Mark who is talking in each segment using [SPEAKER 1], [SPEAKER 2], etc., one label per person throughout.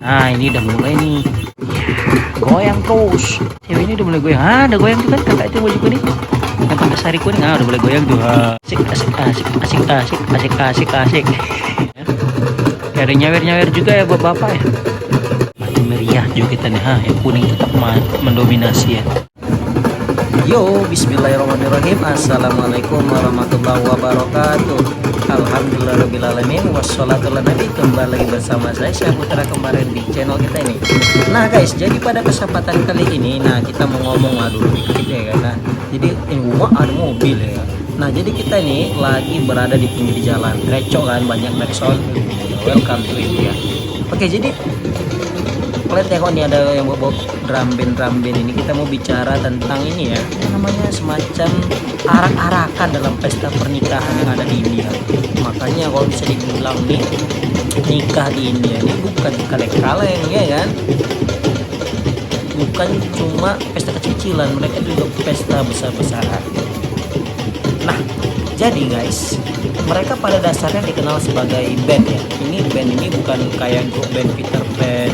[SPEAKER 1] Nah ini udah mulai nih. Goyang terus. Cewek ini udah mulai goyang. Udah goyang tuh kan kakak itu baju kuning. Yang pakai sari kuning. Udah mulai goyang tuh. Asik, asik, asik, asik, asik, asik, asik, asik. Ada nyawer-nyawer juga ya bapak-bapak ya. Makin meriah juga kita nih. Yang kuning tetap mendominasi ya. Yo, bismillahirrahmanirrahim. Assalamualaikum warahmatullahi wabarakatuh. Alhamdulillahirrahmanirrahim. Wassalatu ala nabi. Kembali lagi bersama saya Putra kemarin di channel kita ini. Nah guys, jadi pada kesempatan kali ini, kita mau ngomong dulu dikit ya kan. Nah, jadi rumah ada mobil ya. Nah jadi kita ini lagi berada di pinggir jalan. Recok kan, banyak backsound. Welcome to India. Oke, jadi kalian tengok nih ada yang bawa drum band ini. Kita mau bicara tentang ini ya, namanya semacam arak-arakan dalam pesta pernikahan yang ada di India. Makanya kalau bisa dibilang nih, nikah di India ini bukan kaleng-kaleng ya kan, bukan cuma pesta kecil-kecilan, mereka juga pesta besar-besaran. Nah jadi guys, mereka pada dasarnya dikenal sebagai band ya. Band ini bukan kayak grup band Peter Pan,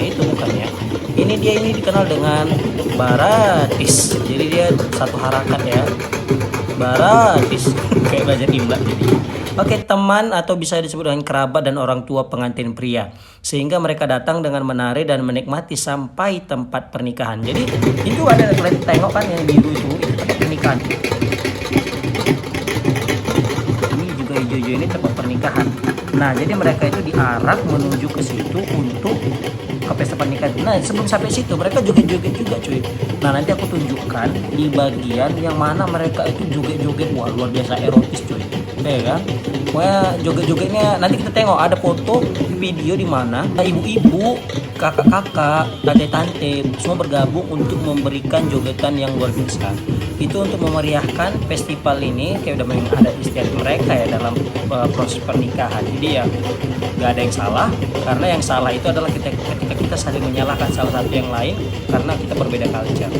[SPEAKER 1] itu bukan ya. Ini dikenal dengan Baratis. Jadi dia satu harakat ya, Baratis. Kayak belajar imla jadi. Oke, teman atau bisa disebut dengan kerabat dan orang tua pengantin pria, sehingga mereka datang dengan menari dan menikmati sampai tempat pernikahan. Jadi itu ada, kalian tengok kan yang biru itu tempat pernikahan. Ini juga hijau-hijau ini tempat pernikahan. Nah jadi mereka itu diarak menuju ke situ untuk ke pesta pernikahan. Nah sebelum sampai situ mereka joget-joget juga cuy. Nah nanti aku tunjukkan di bagian yang mana mereka itu joget-joget. Wah luar biasa erotis cuy, ya kan. Pokoknya joget-jogetnya nanti kita tengok, ada foto video di mana ibu-ibu, kakak-kakak, tante-tante semua bergabung untuk memberikan jogetan yang luar biasa. Itu untuk memeriahkan festival ini, kayak udah ada istiadat mereka ya dalam proses pernikahan. Jadi ya nggak ada yang salah, karena yang salah itu adalah ketika kita saling menyalahkan salah satu yang lain karena kita berbeda culture.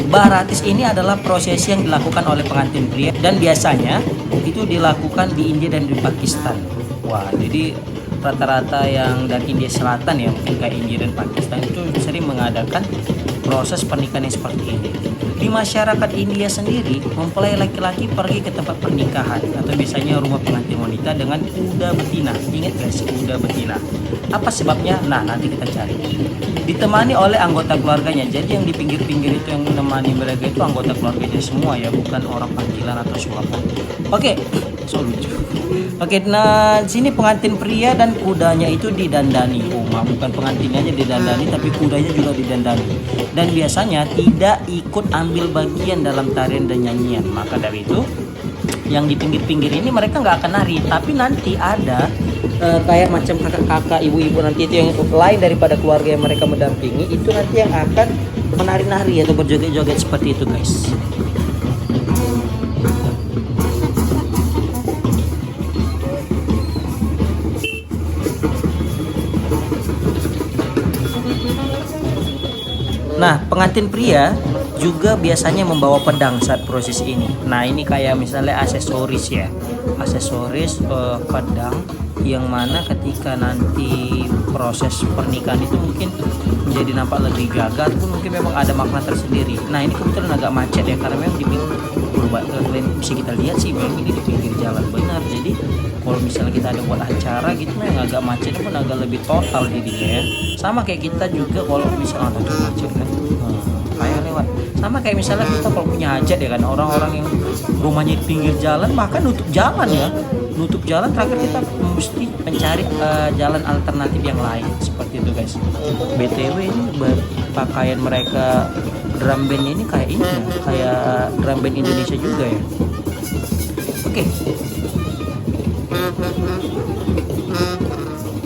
[SPEAKER 1] Baratis ini adalah prosesi yang dilakukan oleh pengantin pria dan biasanya itu dilakukan di India dan di Pakistan. Wah, jadi rata-rata yang dari India Selatan ya, mungkin kayak India dan Pakistan itu sering mengadakan proses pernikahan yang seperti ini. Di masyarakat India sendiri, mempelai laki-laki pergi ke tempat pernikahan atau biasanya rumah pengantin wanita dengan kuda betina. Ingat guys, kuda betina. Apa sebabnya? Nah, nanti kita cari. Ditemani oleh anggota keluarganya. Jadi yang di pinggir-pinggir itu yang menemani mereka itu anggota keluarganya semua ya, bukan orang panggilan atau siapa. Oke, so lucu. Oke, nah sini pengantin pria dan kudanya itu didandani. Bukan pengantinnya aja didandani, tapi kudanya juga didandani. Dan biasanya tidak ikut ambil bagian dalam tarian dan nyanyian. Maka dari itu, yang di pinggir-pinggir ini mereka nggak akan nari, tapi nanti ada kayak macam kakak-kakak, ibu-ibu nanti itu yang lain daripada keluarga yang mereka mendampingi, itu nanti yang akan menari-nari atau berjoget-joget seperti itu guys. Nah, pengantin pria juga biasanya membawa pedang saat proses ini. Nah, ini kayak misalnya aksesoris ya. Aksesoris pedang yang mana ketika nanti proses pernikahan itu mungkin menjadi nampak lebih gagah ataupun mungkin memang ada makna tersendiri. Nah, ini kebetulan agak macet ya karena memang di kalian bisa kita lihat sih memang ini di pinggir jalan benar. Jadi kalau misalnya kita ada buat acara gitu yang agak macet pun agak lebih total jadinya ya. Sama kayak kita juga kalau misalnya macet kan kayak lewat. Sama kayak misalnya kita kalau punya hajat ya kan, orang-orang yang rumahnya di pinggir jalan bahkan nutup jalan ya. Nutup jalan, terakhir kita mesti mencari jalan alternatif yang lain seperti itu guys. BTW ini pakaian mereka drum bandnya ini kayak ini ya, kayak drum band Indonesia juga ya. Oke.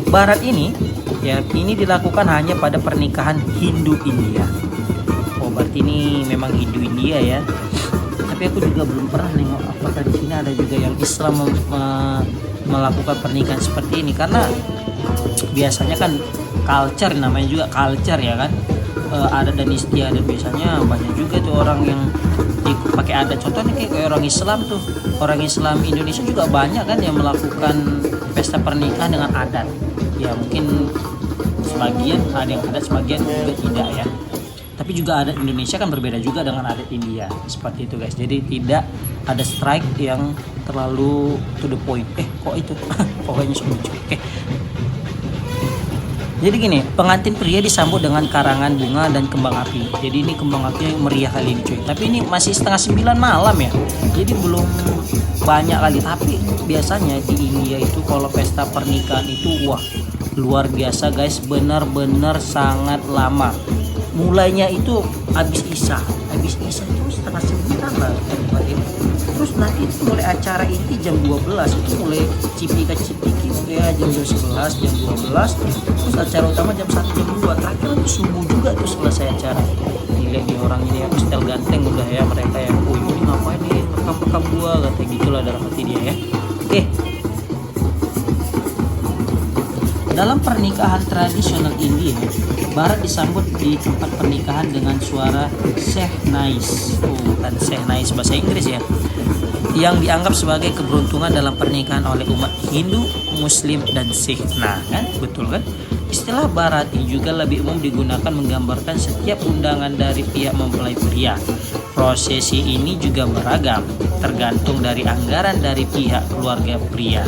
[SPEAKER 1] Barat ini ya, ini dilakukan hanya pada pernikahan Hindu India. Oh berarti ini memang Hindu India ya. Tapi aku juga belum pernah nengok apakah di sini ada juga yang Islam melakukan pernikahan seperti ini, karena biasanya kan culture, namanya juga culture ya kan, adat dan istiadat biasanya banyak juga tuh orang yang ikut pakai adat. Contohnya kayak orang Islam tuh, orang Islam Indonesia juga banyak kan yang melakukan pesta pernikahan dengan adat. Ya mungkin sebagian ada yang adat, sebagian juga tidak ya. Tapi juga adat Indonesia kan berbeda juga dengan adat India, seperti itu guys. Jadi tidak ada strike yang terlalu to the point. Kok itu pokoknya lucu. Jadi gini, pengantin pria disambut dengan karangan bunga dan kembang api. Jadi ini kembang api meriah kali ini cuy. Tapi ini masih setengah 9 malam ya. Jadi belum banyak kali. Tapi biasanya di India itu kalau pesta pernikahan itu wah luar biasa guys. Benar-benar sangat lama. Mulainya itu habis Isya itu setengah 9 lah. Terus nanti itu mulai acara inti jam 12, itu mulai cipika-cipiki ya jam 11, jam 12, terus acara utama jam 1, jam 2, terakhir itu subuh juga tuh selesai acara. Lihat nih orang ini ya, style ganteng udah ya mereka ya. Ini ngapain nih rekam-rekam gua, kata gitulah dalam hati dia ya. Dalam pernikahan tradisional India, barat disambut di tempat pernikahan dengan suara Shehnais, dan Shehnais bahasa Inggris ya, yang dianggap sebagai keberuntungan dalam pernikahan oleh umat Hindu, Muslim, dan Sikh. Nah kan, betul kan? Istilah Barati juga lebih umum digunakan menggambarkan setiap undangan dari pihak mempelai pria. Prosesi ini juga beragam, tergantung dari anggaran dari pihak keluarga pria.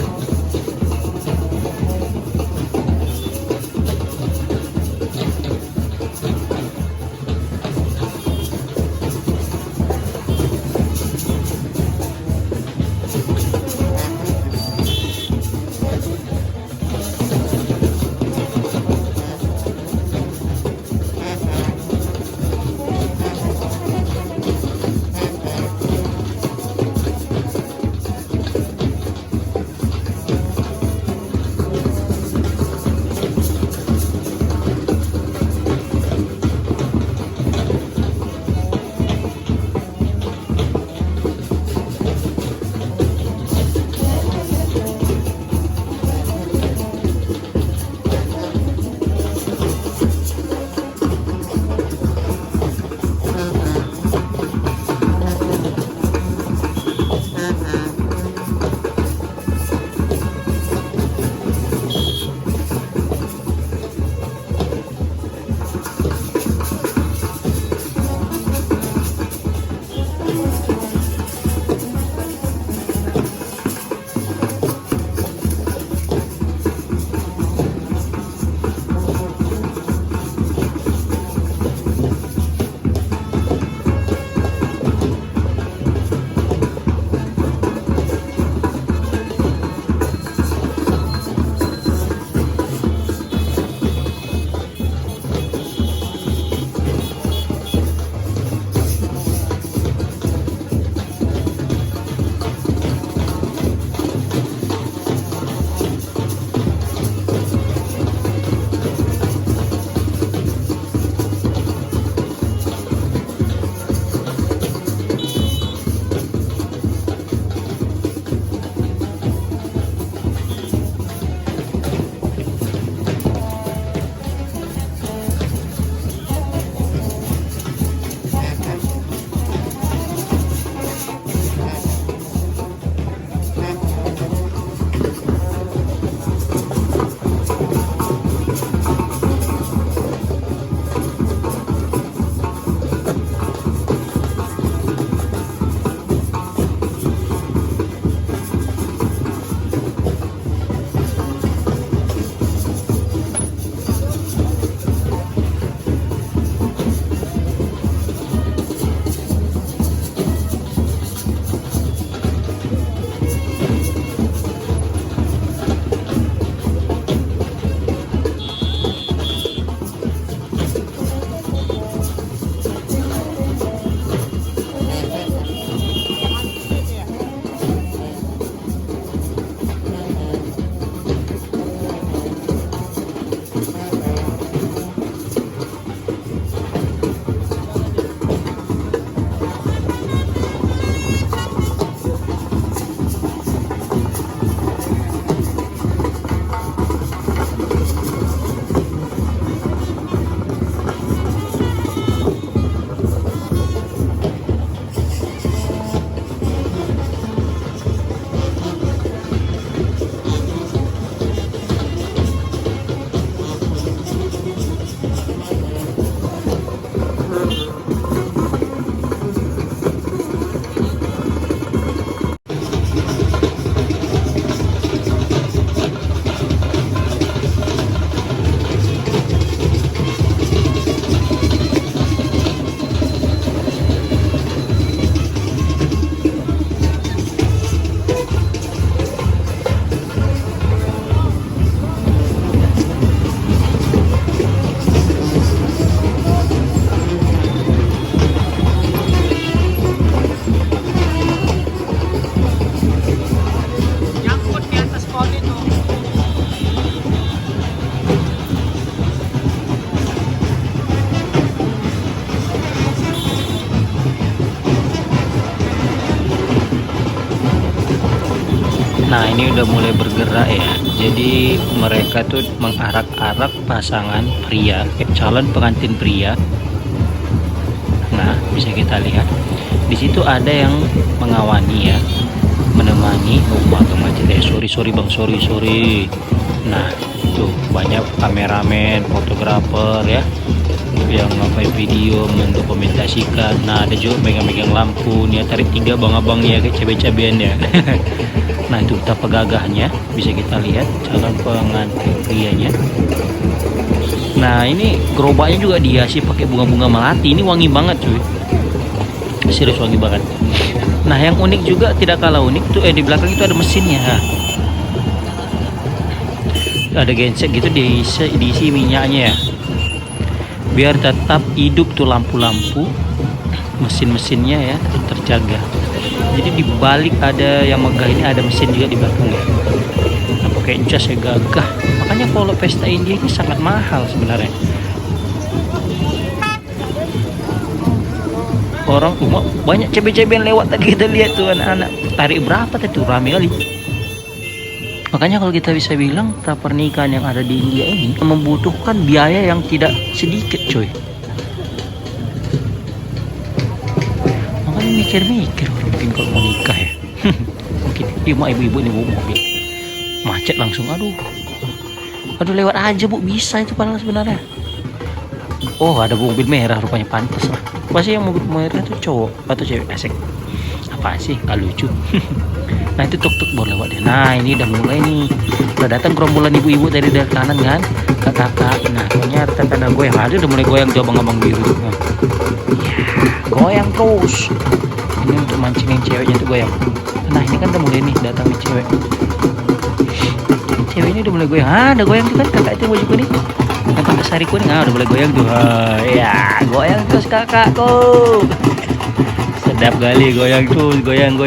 [SPEAKER 1] Nah, ini udah mulai bergerak ya. Jadi mereka tuh mengarak-arak pasangan pria, calon pengantin pria. Nah, bisa kita lihat di situ ada yang mengawani ya, menemani. Oh, agak macet ya. Sorry bang, sorry. Nah, tuh banyak kameramen, fotografer ya, yang ngapain video mendokumentasikan. Nah, ada juga megang-megang lampu nih, tarik 3 bang-abang ya, kayak cabe-cabean ya. Nah, itu betapa gagahnya, bisa kita lihat calon pengantin prianya. Nah, ini gerobaknya juga dihiasi pakai bunga-bunga melati. Ini wangi banget cuy, serius wangi banget. Nah, yang unik juga, tidak kalah unik tuh, di belakang itu ada mesinnya. Ada genset gitu, diisi minyaknya ya, biar tetap hidup tuh lampu-lampu, mesin-mesinnya ya terjaga. Jadi di balik ada yang megah ini, ada mesin juga di belakang ya. Nah, pakai jas ya, gagah. Makanya kalau pesta India ini sangat mahal sebenarnya. Orang banyak cewek-cewek yang lewat tadi, kita lihat tuh anak-anak tarik berapa tuh, rame kali. Makanya kalau kita bisa bilang pernikahan yang ada di India ini membutuhkan biaya yang tidak sedikit coy. Makanya mikir-mikir mungkin kalau mau nikah ya. Mungkin ibu-ibu ini bawa mobil macet langsung, aduh lewat aja bu, bisa itu padahal sebenarnya. Oh, ada mobil merah, rupanya pantas lah. Pasti yang mobil merah itu cowok atau cewek, asik apa sih, nggak lucu. Nah, itu tuk baru lewat deh. Nah, ini udah mulai nih, udah datang gerombolan ibu-ibu dari kanan kan, kakak. Nah, ternyata karena goyang, ada udah mulai goyang tuh abang-abang biru. Nah, goyang terus. Ini untuk mancingin ceweknya tuh goyang. Nah, ini kan udah mulai nih datangnya cewek. Cewek ini udah mulai goyang. Ada goyang tuh kan kakak itu baju kuning, yang pakai sari kuning. Udah mulai goyang tuh. Ya, goyang terus kakakku. Sedap kali goyang tuh, goyang.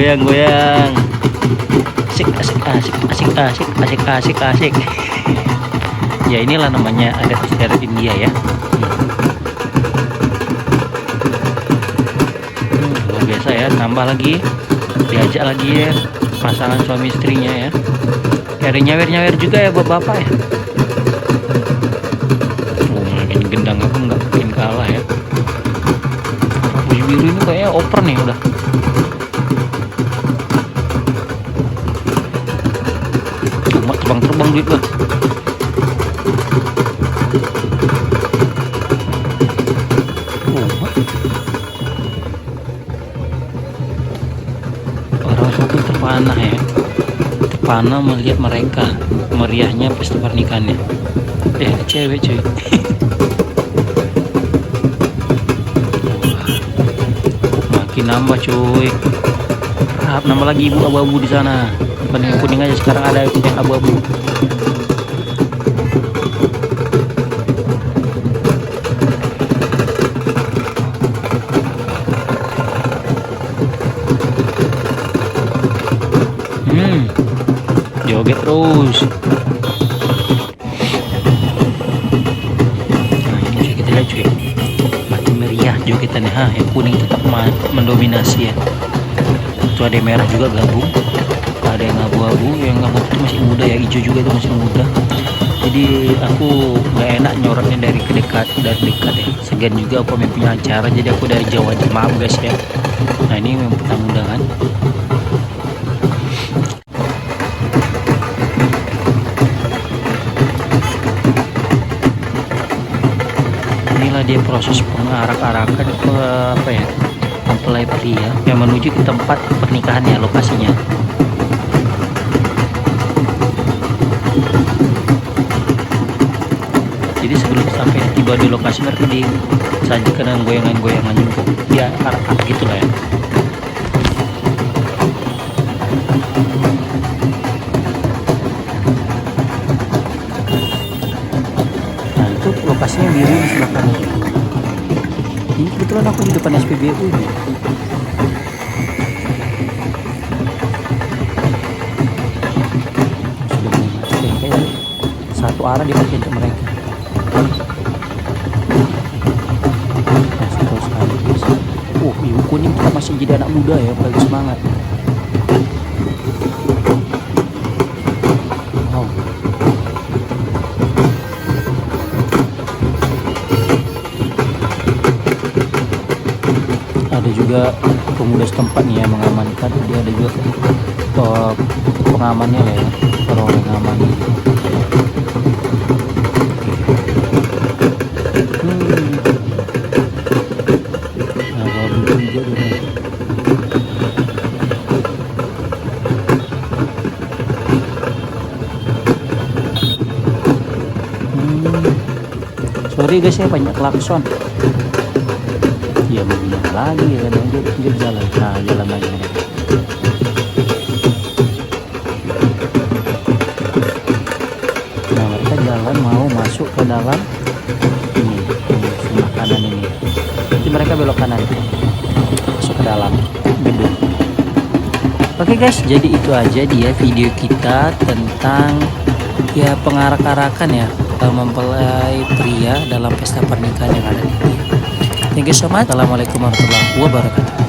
[SPEAKER 1] Asik. Ya, inilah namanya adat istiadat India ya. Luar biasa ya, tambah lagi, diajak lagi ya pasangan suami istrinya ya. Ada nyawer juga ya buat bapak ya. Makin gendang aku nggak bikin kalah ya. Baju biru ini kayaknya oper nih udah. Terbang duit bang. Orang satu terpana ya, terpana melihat mereka meriahnya pesta pernikahannya. Cewek cuy. Makin nambah cuy, nambah lagi ibu abu-abu di sana. Bukan yang kuning aja, sekarang ada yang abu-abu. Joget terus. Nah, ini juga kita lihat cuy, makin meriah jogetannya. Yang kuning tetap mendominasi ya. Itu ada yang merah juga gabung, ada yang abu-abu. Yang abu-abu itu masih muda ya, hijau juga itu masih muda. Jadi aku nggak enak nyorotnya dari dekat ya. Segan juga aku punya acara, jadi aku dari jauh aja, maaf guys ya. Nah, ini yang pertama undangan. Inilah dia proses pengarak-arakan mempelai pria yang menuju ke tempat pernikahannya, lokasinya. Jadi sebelum sampai tiba di lokasi, mereka disajikan dengan goyangan-goyangan juga, dia arak-arak gitu lah ya. Nah, itu lokasinya biru di sebelah kanan. Ini kebetulan aku di depan SPBU nih. Sudah mulai macet ya, kayak satu arah dipakai untuk mereka. Ibu kuning kita masih jadi anak muda ya, paling semangat.
[SPEAKER 2] juga pemuda setempat nih yang mengamankan. Dia ada juga pengamannya lah ya, orang yang ngaman. Nah, baru juga dia. Sorry guys ya, banyak klakson. Ya mau gimana lagi ya, dia jalan. Nah, jalan lagi mereka. Nah, mereka jalan mau masuk ke dalam ini sebelah kanan ini. Nanti mereka belok kanan masuk ke dalam gedung. Oke guys, jadi itu aja dia video kita tentang ya pengarak-arakan ya mempelai pria dalam pesta pernikahan yang ada di India. Thank you so much. Assalamualaikum warahmatullahi wabarakatuh.